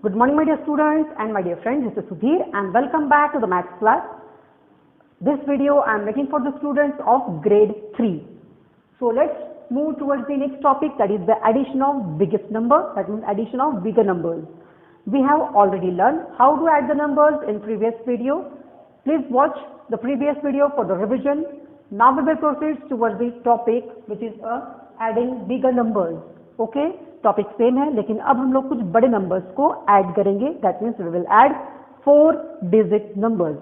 Good morning, my dear students and my dear friends. This is Sudhir and welcome back to the maths class. This video I am making for the students of grade 3. So let's move towards the next topic, that is the addition of biggest number, that means addition of bigger numbers. We have already learned how to add the numbers in previous video. Please watch the previous video for the revision. Now we will proceed towards the topic which is adding bigger numbers. Okay, topic same है लेकिन अब हम लोग कुछ बड़े numbers को add करेंगे. That means we will add 4 digit numbers.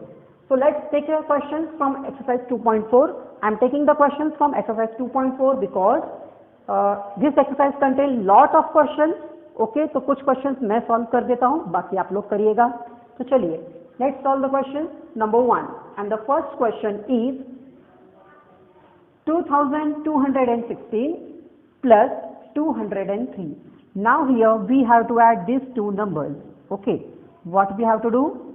So let's take your questions from exercise 2.4. I am taking the questions from exercise 2.4 because this exercise contains lot of questions. Okay, तो कुछ questions मैं solve कर देता हूँ, बाकी आप लोग करिएगा. तो चलिए, let's solve the question number 1. And the first question is 2216 plus 203. Now here we have to add these two numbers. Okay, what we have to do?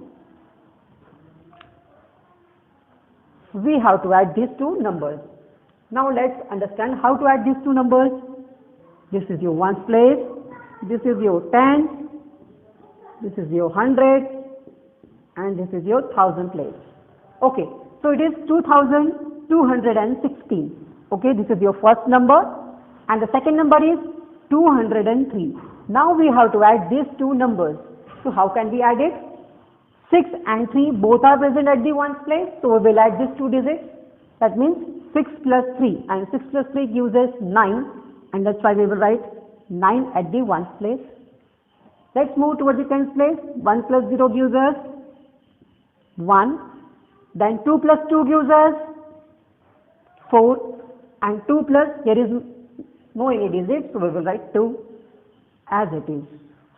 We have to add these two numbers. Now let's understand how to add these two numbers. This is your ones place, this is your 10, this is your 100 and this is your 1000 place. Okay, so it is 2216. Okay, this is your first number. And the second number is 203. Now we have to add these two numbers. So how can we add it? 6 and 3 both are present at the ones place. So we will add these two digits. That means 6 plus 3 and 6 plus 3 gives us 9 and that's why we will write 9 at the ones place. Let's move towards the tens place. 1 plus 0 gives us 1. Then 2 plus 2 gives us 4 and 2 plus, here is no any digit, so we will write 2 as it is.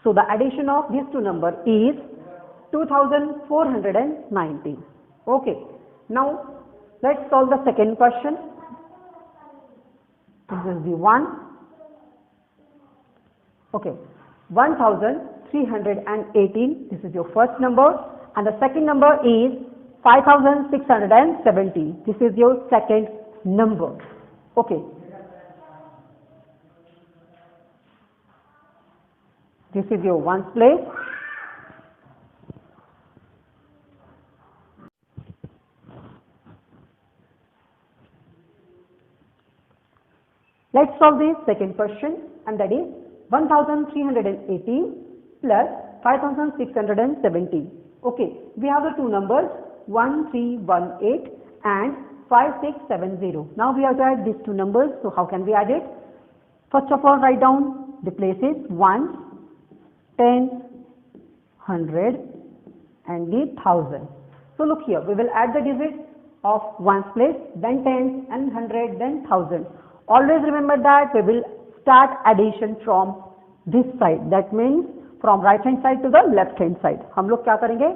So the addition of these two numbers is 2490. Okay, now let's solve the second question. This is the 1. Okay, 1318, this is your first number, and the second number is 5670. This is your second number. Okay. This is your ones place. Let's solve the second question, and that is 1318 plus 5670. Okay, we have the two numbers 1318 and 5670. Now we have to add these two numbers. So how can we add it? First of all, write down the places 1, 10, 100 and the 1000. So look here, we will add the digits of ones place, then tens and 100, then 1000. Always remember that we will start addition from this side. That means from right hand side to the left hand side. हम लोग क्या करेंगे?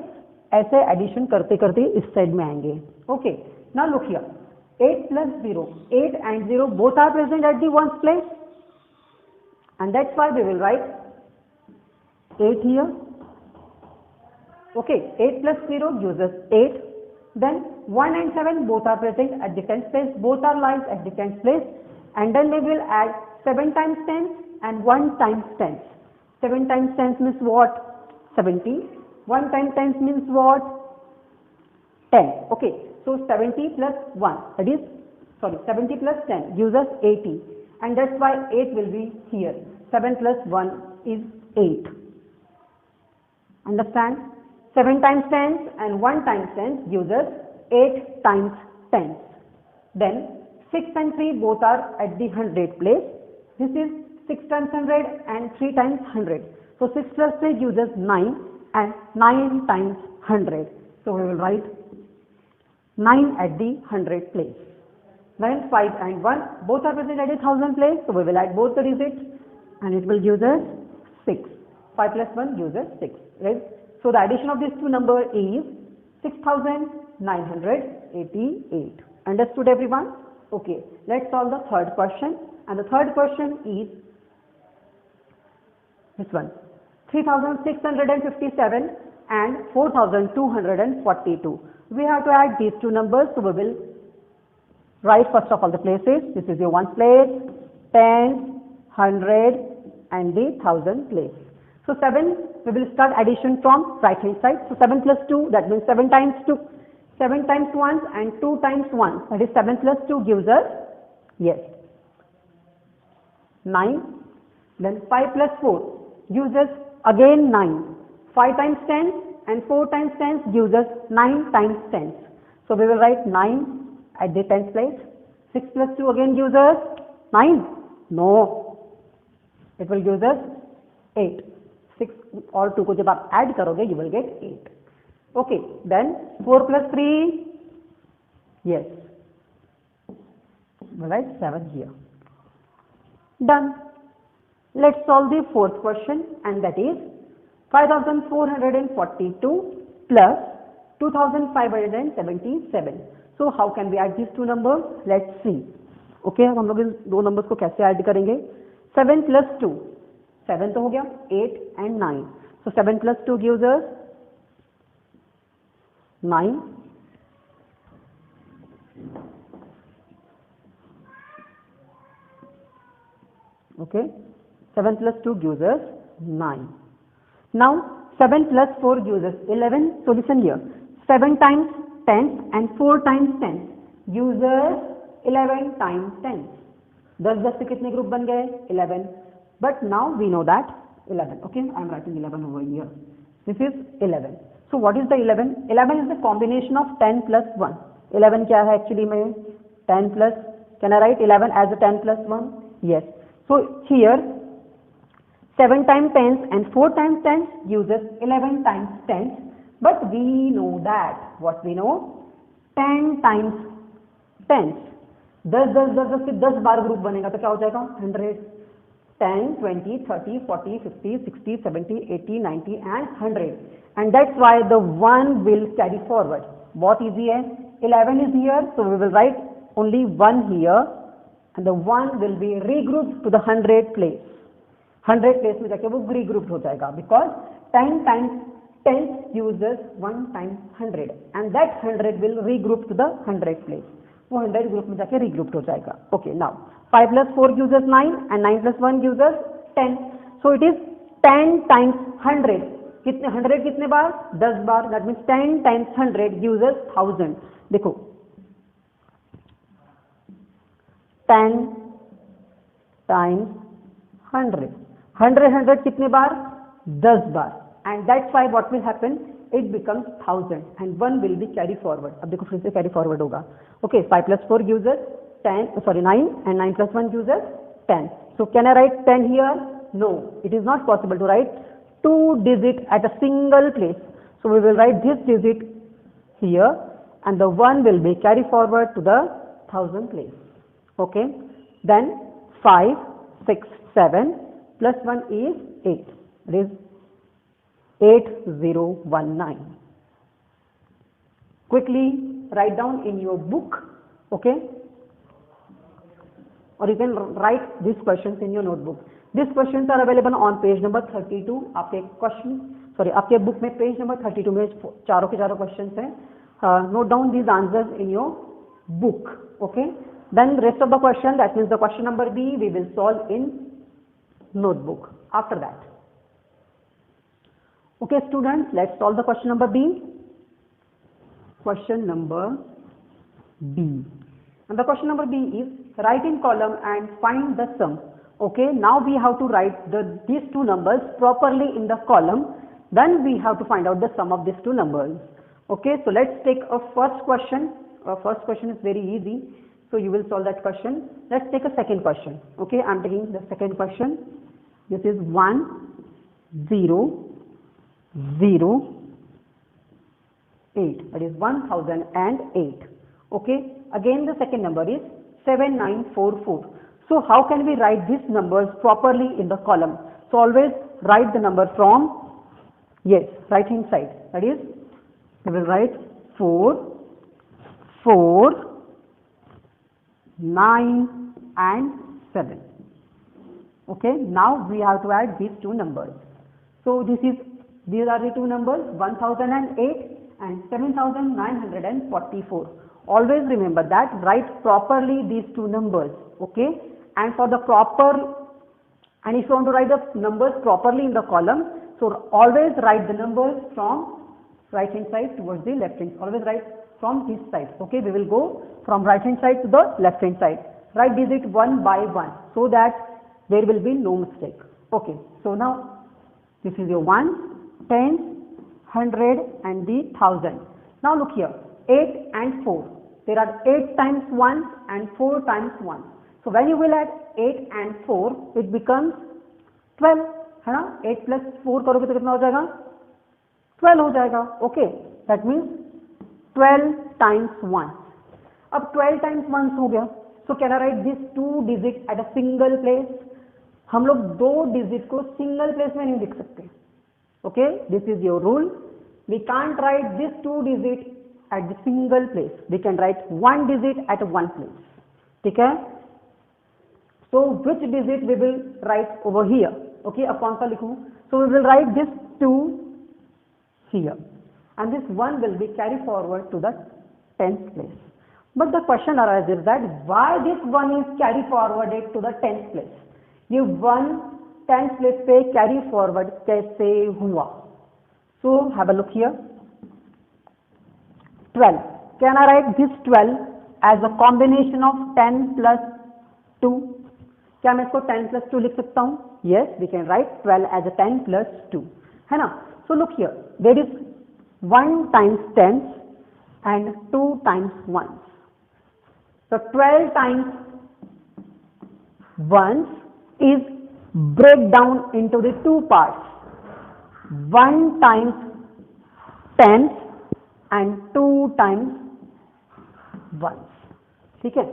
ऐसे addition करते करते इस side में आएंगे. Okay. Now look here. 8 plus 0. 8 and 0 both are present at the ones place. And that's why we will write 8 here. Okay, 8 plus 0 gives us 8. Then 1 and 7 both are present at the tens place. Both are lies at the tens place. And then we will add 7 times 10 and 1 times 10. 7 times 10 means what? 70. 1 times 10 means what? 10. Okay, so 70 plus 1, that is, 70 plus 10 gives us 80. And that's why 8 will be here. 7 plus 1 is 8. Understand? 7 times 10 and 1 times 10 gives us 8 times 10. Then 6 and 3 both are at the 100 place. This is 6 times 100 and 3 times 100. So 6 plus 3 gives us 9 and 9 times 100. So we will write 9 at the 100 place. Then 5 and 1 both are present at the 1000 place. So we will add both the digits and it will give us 6. 5 plus 1 gives us 6. Right? So the addition of these two numbers is 6988. Understood everyone? Okay. Let's solve the third question. And the third question is this one. 3657 and 4242. We have to add these two numbers. So we will write first of all the places. This is your ones place, 10, 100 and the 1000 place. So 7 we will start addition from right hand side. So 7 plus 2, that means 7 times 2, 7 times 1 and 2 times 1, that is 7 plus 2 gives us, yes, 9. Then 5 plus 4 gives us again 9. 5 times 10 and 4 times 10 gives us 9 times 10. So we will write 9 at the 10th place. 6 plus 2 again gives us 9. No, it will give us 8. 6 और 2 को जब आप add करोगे, you will get 8. Okay, then 4 plus 3, yes, we'll write 7 here. Done. Let's solve the fourth question, and that is 5442 plus 2577. So how can we add these two numbers? Let's see. Okay, अब हम लोग इन दो numbers को कैसे add करेंगे? 7 plus 2, 7 तो हो गया, 8 and 9. So 7 plus 2 gives us 9. Okay, 7 plus 2 gives us 9. Now 7 plus 4 gives us 11. So listen here, 7 times 10 and 4 times 10 gives us 11 times 10. 10 10 से कितने ग्रुप बन गए? 11. But now we know that 11. Okay, I am writing 11 over here. This is 11. So what is the 11? 11 is the combination of 10 plus 1. 11 क्या है actually में? 10 plus. Can I write 11 as a 10 plus 1? Yes. So here 7 times 10 and 4 times 10 gives us 11 times 10. But we know that, what we know? 10 times 10. 10 10 10 10 से 10 बार group बनेगा तो क्या हो जाएगा? 100. 10, 20, 30, 40, 50, 60, 70, 80, 90 and 100. And that's why the 1 will carry forward. What is here? 11 is here, so we will write only 1 here, and the 1 will be regrouped to the 100 place. 100 place में जाके वो regrouped हो जाएगा, because 10 times 10 uses 1 times 100, and that 100 will regroup to the 100 place. वो 100 group में जाके regrouped हो जाएगा. Okay, now 5 plus 4 gives us 9 and 9 plus 1 gives us 10. So it is 10 times 100. कितने 100 कितने बार? 10 बार. That means 10 times 100 gives us 1000. देखो 10 times 100. 100 कितने बार? 10 बार. And that's why what will happen? It becomes 1000 and 1 will be carry forward. अब देखो फिर से carry forward होगा. Okay, 5 plus 4 gives us 9 and 9 plus 1 gives us 10. So can I write 10 here? No, it is not possible to write 2 digit at a single place. So we will write this digit here and the 1 will be carry forward to the 1000 place. Okay, then 5, 6, 7 plus 1 is 8. It is 8019. Quickly write down in your book, okay, or you can write these questions in your notebook. These questions are available on page number 32. आपके question, sorry, आपके book में page number 32 में चारों के चारों questions हैं. Note down these answers in your book, okay. Then rest of the question, that means the question number B, we will solve in notebook after that. Okay students, let's solve the question number B. Question number B. And the question number B is, write in column and find the sum. Okay, now we have to write these two numbers properly in the column. Then we have to find out the sum of these two numbers. Okay, so let's take a first question. First question is very easy, so you will solve that question. Let's take a second question. Okay, I am taking the second question. This is 1, 0, 0, 8, that is 1008. Okay, again the second number is 7944. So how can we write these numbers properly in the column? So always write the number from, yes, right hand side. That is, we will write 4, 4, 9 and 7. Okay, now we have to add these two numbers. So these are the two numbers, 1008 and 7944. Always remember that, write properly these two numbers, okay. And for the proper, and if you want to write the numbers properly in the column, So always write the numbers from right hand side towards the left hand. Always write from this side. Okay, we will go from right hand side to the left hand side. Write digit one by one so that there will be no mistake. Okay, so now this is your 1, 10, 100 and the 1000. Now look here, 8 and 4. There are 8 times 1 and 4 times 1. So when you will add 8 and 4, it becomes 12, है ना? 8 plus 4 करोगे तो कितना हो जाएगा? 12 हो जाएगा. Okay, that means 12 times 1. अब 12 times 1 हो गया. So can I write these 2 digits at a single place? हम लोग 2 digit को single place में नहीं लिख सकते. Okay, this is your rule. We can't write this 2 digit at the single place. We can write 1 digit at one place. ठीक है? So which digit we will write over here? Okay, अब कौन सा लिखूं? So we will write this 2 here, and this 1 will be carried forward to the 10th place. But the question arises that why this 1 is carried forwarded to the 10th place? ये 1 10th place पे carry forward कैसे हुआ? So have a look here. 12. Can I write this 12 as a combination of 10 plus 2? क्या मैं इसको 10 plus 2 लिख सकता हूँ? Yes, we can write 12 as a 10 plus 2. है ना? So look here, there is 1 times 10 and 2 times 1. So 12 times 1 is break down into the 2 parts. 1 times 10 and 2 times 1. ठीक है?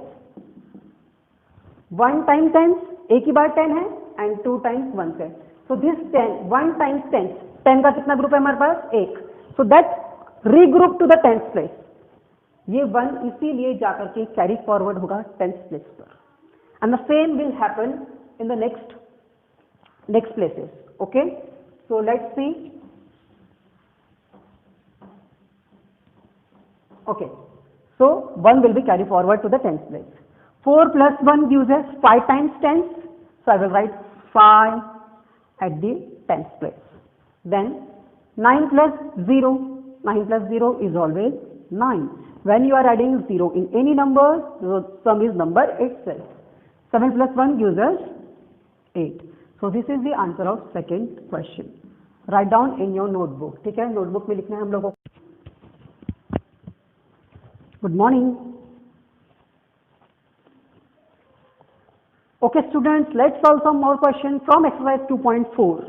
1 times 10 एक ही बार 10 है and 2 times 1 है. So this 10, 1 times 10, 10 का कितना group है हमारे पास? 1. So that regroup to the 10th place. ये 1 इसीलिए जाकर के कैरी फॉरवर्ड होगा 10th प्लेस पर. And the same will happen in the next places. Okay, so let's see. Okay, so 1 will be carried forward to the 10th place. 4 plus 1 gives us 5 times 10, so I will write 5 at the 10th place. Then 9 plus 0, 9 plus 0 is always 9. When you are adding 0 in any number, the sum is number itself. 7 plus 1 gives us 8. So this is the answer of second question. Write down in your notebook. ठीक है, notebook में लिखना है हम लोगों को. Good morning. Okay students, let's solve some more questions from exercise 2.4.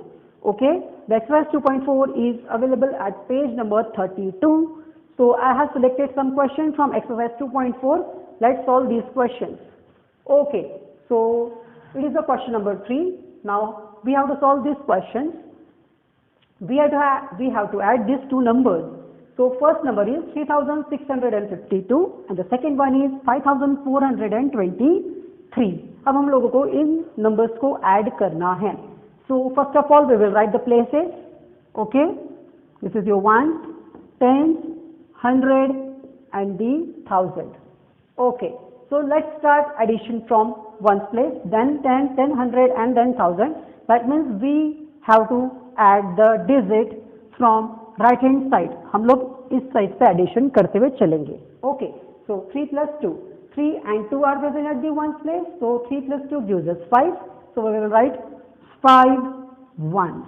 Okay, the exercise 2.4 is available at page number 32. So I have selected some questions from exercise 2.4. Let's solve these questions. Okay, so it is the question number 3. Now we have to solve these questions. We have to add these two numbers. So first number is 3652 and the second one is 5423. अब हम लोगों को इन numbers को add करना है. So first of all we will write the places. Okay, this is your 1, 10, 100 and the 1000. Okay, so let's start addition from 1st place, then 10, then 100 and then 1000. That means we have to add the digit from right hand side. हम लोग इस side से addition करते हुए चलेंगे. Okay, so 3 plus 2. 3 and 2 are present at the 1st place. So 3 plus 2 gives us 5. So we will write 5 ones.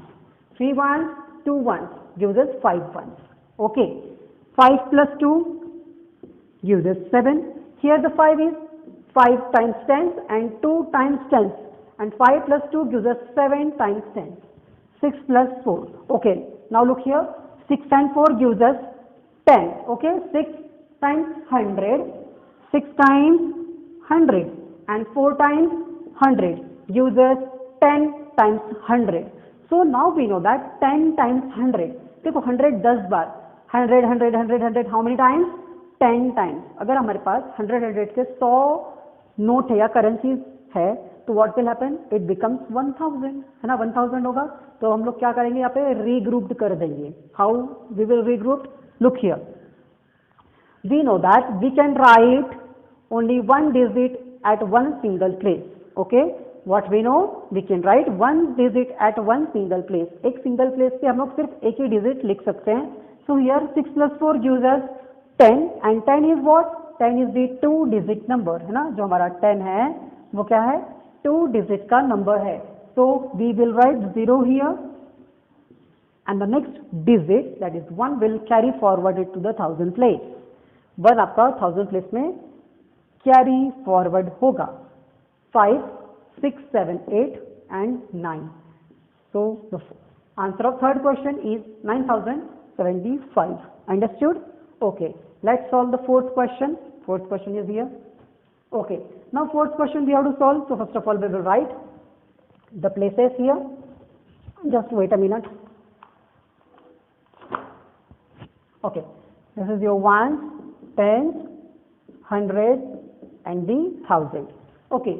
3 ones, 2 ones gives us 5 ones. Okay, 5 plus 2 gives us 7. Here the 5 is 5 times 10 and 2 times 10 and 5 plus 2 gives us 7 times 10. 6 plus 4. Okay, now look here, 6 and 4 gives us 10. Okay, 6 times 100, 6 times 100 and 4 times 100 gives us 10 times 100. So now we know that 10 times 100. देखो 100 10 बार, 100 100 100 100 how many times? 10 times. अगर हमारे पास 100 100 के 100 note है या currencies है तो what will happen? It becomes 1000, है ना? 1000 होगा तो हम लोग क्या करेंगे यहाँ पे regrouped कर देंगे. How we will regroup? Look here. We know that we can write only one digit at one single place. Okay, what we know, we can write one digit at one single place. एक single place पे हम लोग सिर्फ एक ही digit लिख सकते हैं. So here 6 plus 4 gives us 10 and 10 is what? 10 is the 2 digit number, है ना. जो हमारा 10 है वो क्या है? 2 digit का number है. So we will write 0 here and the next digit, that is 1, will carry forward it to the 1000 place. 1 आपका 1000 place में carry forward होगा. 5, 6, 7, 8 and 9. So the answer of third question is 9075. Understood? Okay. Let's solve the fourth question. Fourth question is here. Okay. Now fourth question we have to solve. So first of all we will write the places here. Just wait a minute. Okay. This is your ones, tens, hundreds and the thousand. Okay.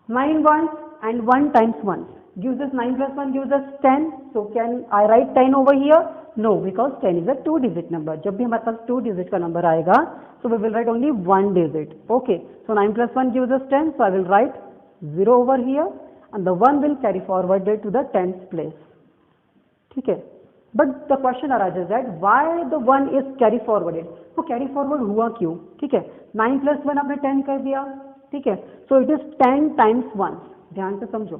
9 ones and 1 times 1 gives us 9 plus 1 gives us 10. So can I write 10 over here? No, because 10 is a 2 digit number. जब भी हमारे पास 2 digit का number आएगा, so we will write only 1 digit. Okay. So 9 plus 1 gives us 10. So I will write 0 over here and the 1 will carry forward to the 10th place. ठीक है. But the question arises that why the 1 is carry forwarded? तो carry forward हुआ क्यों? ठीक है. 9 plus 1 आपने 10 कर दिया. ठीक है. So it is 10 times 1. ध्यान से समझो.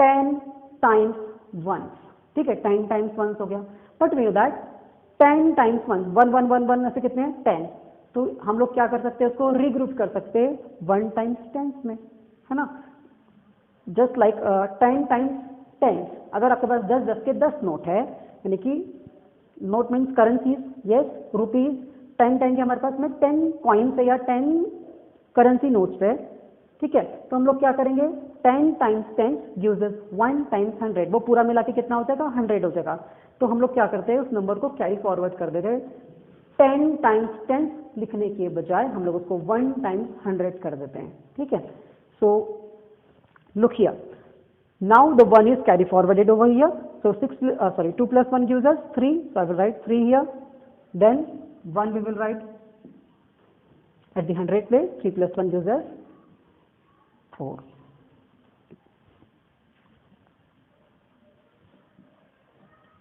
10 times 1. ठीक है. 10 times 1 हो गया. But we know that 10 times 1. 1, 1, 1, 1 ऐसे कितने हैं? 10. तो हम लोग क्या कर सकते हैं? उसको रीग्रुप कर सकते हैं 1 times 10 में, है ना. Just like 10 times 10. अगर आपके पास 10 के 10 नोट है, यानी कि note means currencies, yes, rupees. 10 के हमारे पास में 10 कॉइन्स है या 10 करेंसी नोट्स है. ठीक है. तो हम लोग क्या करेंगे? 10 times 10 gives us 1 times 100. वो पूरा मिला के कितना हो जाएगा? 100 हो जाएगा. तो हम लोग क्या करते हैं? उस नंबर को कैरी फॉरवर्ड कर देते हैं. 10 times 10 लिखने के बजाय हम लोग उसको 1 times 100 कर देते हैं. ठीक है. So look here. Now the 1 is carry forwarded over here. So 2 plus 1 gives us 3. So I will write 3 here. Then 1 we will write at the 100 place. 3 plus 1 gives us 4.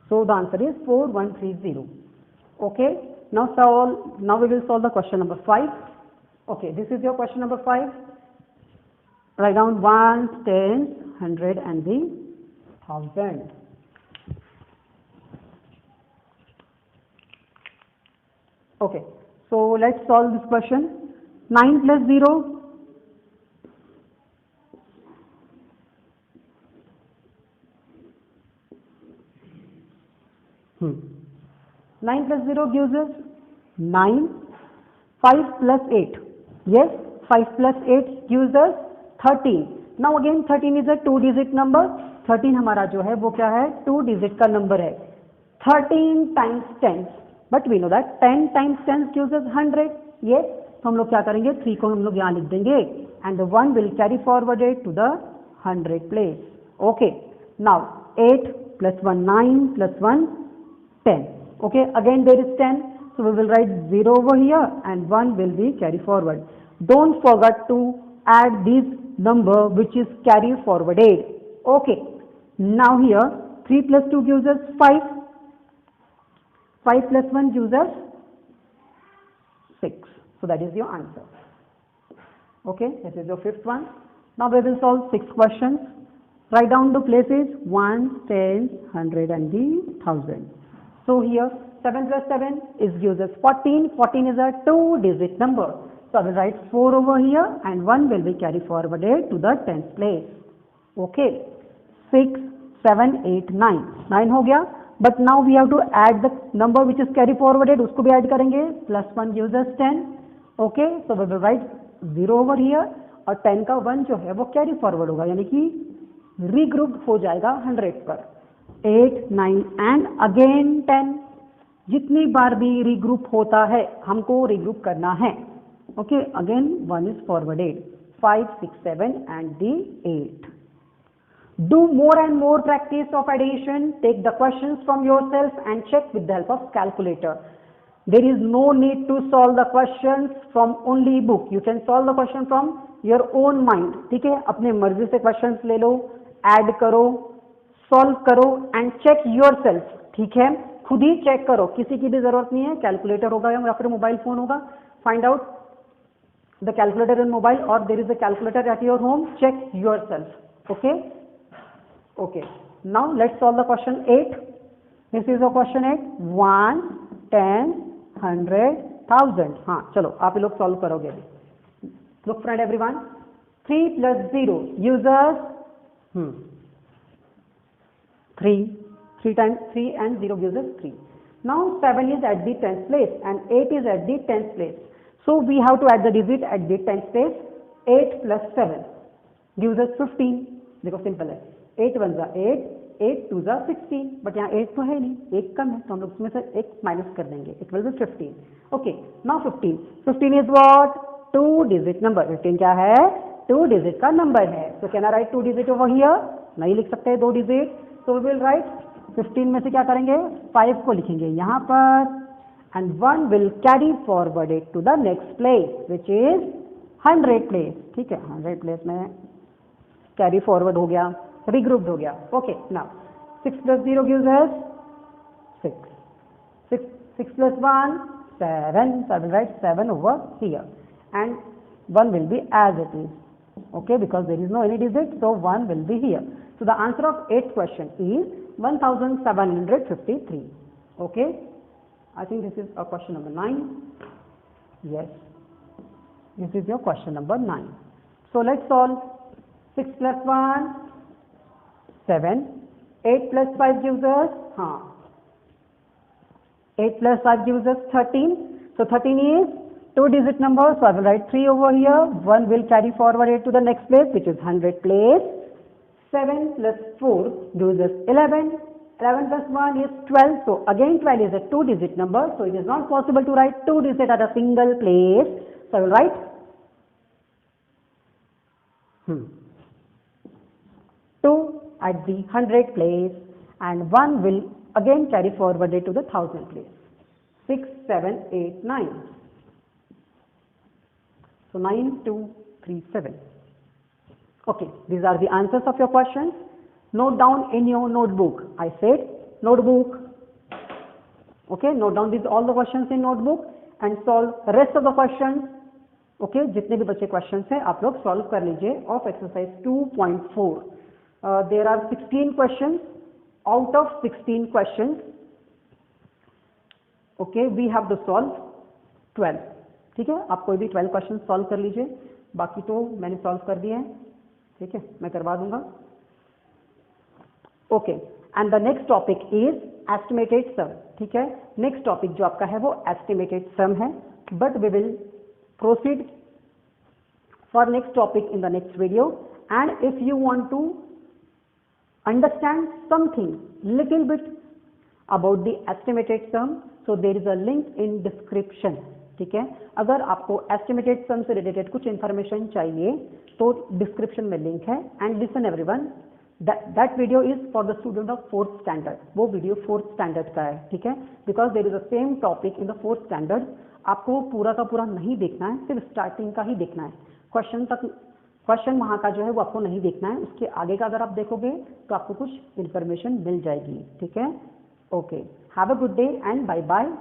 So the answer is 4130. Okay. Now we will solve the question number 5. Okay. This is your question number 5. Write down 1, 10, 100 and the 1000. Okay. So let's solve this question. 9 plus 0. Hmm. 9 plus 0 gives us 9. 5 plus 8. Yes, 5 plus 8 gives us 13. Now again 13 is a 2 digit number. 13 हमारा जो है वो क्या है? 2 digit का number है. 13 times 10. But we know that 10 times 10 gives us 100. Yes, तो हम लोग क्या करेंगे? 3 को हम लोग यहाँ लिख देंगे and the 1 will carry forwarded to the 100 place. Okay. Now 8 plus 1 9 plus 1 10. Okay. Again there is 10. So we will write 0 over here and 1 will be carry forward. Don't forget to add this number which is carry forwarded. Okay. Now here 3 plus 2 gives us 5. 5 plus 1 gives us 6. So that is your answer. Okay. This is your fifth one. Now we will solve 6 questions. Write down the places 1, 10, 100 and the 1000. So here 7 plus 7 is gives us 14. 14 is a 2 digit number. So I will write 4 over here and 1 will be carry forwarded to the 10th place. Okay. 6, 7, 8, 9. 9 हो गया. But now we have to add the number which is carry forwarded. उसको भी add करेंगे. Plus 1 gives us 10. Okay. So we will write 0 over here और 10 का 1 जो है वो carry forward होगा. यानी कि regroup हो जाएगा 100 पर. 8, 9 and again 10. जितनी बार भी regroup होता है हमको regroup करना है. Okay, again 1 is forwarded. 5, 6, 7 and the 8. Do more and more practice of addition. Take the questions from yourself and check with the help of calculator. There is no need to solve the questions from only book. You can solve the question from your own mind. ठीक है, अपने मर्जी से questions ले लो, add करो, solve करो and check yourself. ठीक है, खुद ही चेक करो, किसी की भी जरूरत नहीं है. कैलकुलेटर होगा या फिर मोबाइल फोन होगा. Find out the calculator in mobile or there is a calculator at your home. Check yourself. Okay. Okay. Now let's solve the question 8. This is the question 8. 1, 10, 100, 1000. हाँ चलो आप लोग सॉल्व करोगे. Look friend everyone. 3 plus 0 users 3 times 3 and 0 gives us 3. Now 7 is at the 10th place and 8 is at the 10th place. So we have to add the digit at the 10th place. 8 plus 7 gives us 15. देखो simple है. 8 1 जा 8, 8 2 जा 16. But यहाँ 8 तो है नहीं, 1 कम है तो हम लोग उसमें से 1 माइनस कर देंगे. It will be 15. Okay now 15 is what? 2 digit number. 15 क्या है? 2 डिजिट का नंबर है. So can I write 2 digit over here? नहीं लिख सकते 2 digit. So we will write 15 में से क्या करेंगे? 5 को लिखेंगे यहाँ पर and 1 will carry forward it to the next place which is 100 place. ठीक है, 100 place में carry forward हो गया, regrouped हो गया. Okay, now 6 plus 0 gives us 6. 6 plus 1 7. So I will write 7 over here and 1 will be as it is. Okay, because there is no any digit, so 1 will be here. So the answer of 8th question is 1753. Okay, I think this is a question number 9. Yes, this is your question number 9. So let's solve. 6 plus 1 7. 8 plus 5 gives us 8 plus 5 gives us 13. So 13 is 2 digit number, so I will write 3 over here. 1 will carry forward it to the next place which is 100 place. 7 plus 4 gives us 11. 11 plus 1 is 12. So again 12 is a 2 digit number, so it is not possible to write 2 digit at a single place. So I will write 2 at the 100 place and 1 will again carry forward it to the 1000 place. 6, 7, 8, 9. So 9, 2, 3, 7. Okay, these are the answers of your questions. Note down in your notebook. I said notebook. Okay, note down all the questions in notebook and solve rest of the questions. Okay, जितने भी बच्चे questions हैं आप लोग solve कर लीजिए of exercise 2.4. There are 16 questions. Out of 16 questions, okay, we have to solve 12. ठीक है, आप कोई भी 12 questions solve कर लीजिए. बाकी तो मैंने solve कर दिए हैं. ठीक है, मैं करवा दूंगा. Okay, and the next topic is estimated सम. ठीक है, नेक्स्ट टॉपिक जो आपका है वो एस्टिमेटेड सम है. But we will proceed for next topic in the next video. And if you want to understand something little bit about the estimated sum, so there is a link in description. ठीक है, अगर आपको estimated सम से related कुछ information चाहिए तो description में link है. And listen everyone, that video is for the student of 4th standard. वो वीडियो 4th standard का है. ठीक है, because there is the same topic in the 4th standard. आपको पूरा का पूरा नहीं देखना है, सिर्फ स्टार्टिंग का ही देखना है. क्वेश्चन वहाँ का जो है वो आपको नहीं देखना है. उसके आगे का अगर आप देखोगे तो आपको कुछ इंफॉर्मेशन मिल जाएगी. ठीक है, okay, have a good day and bye bye.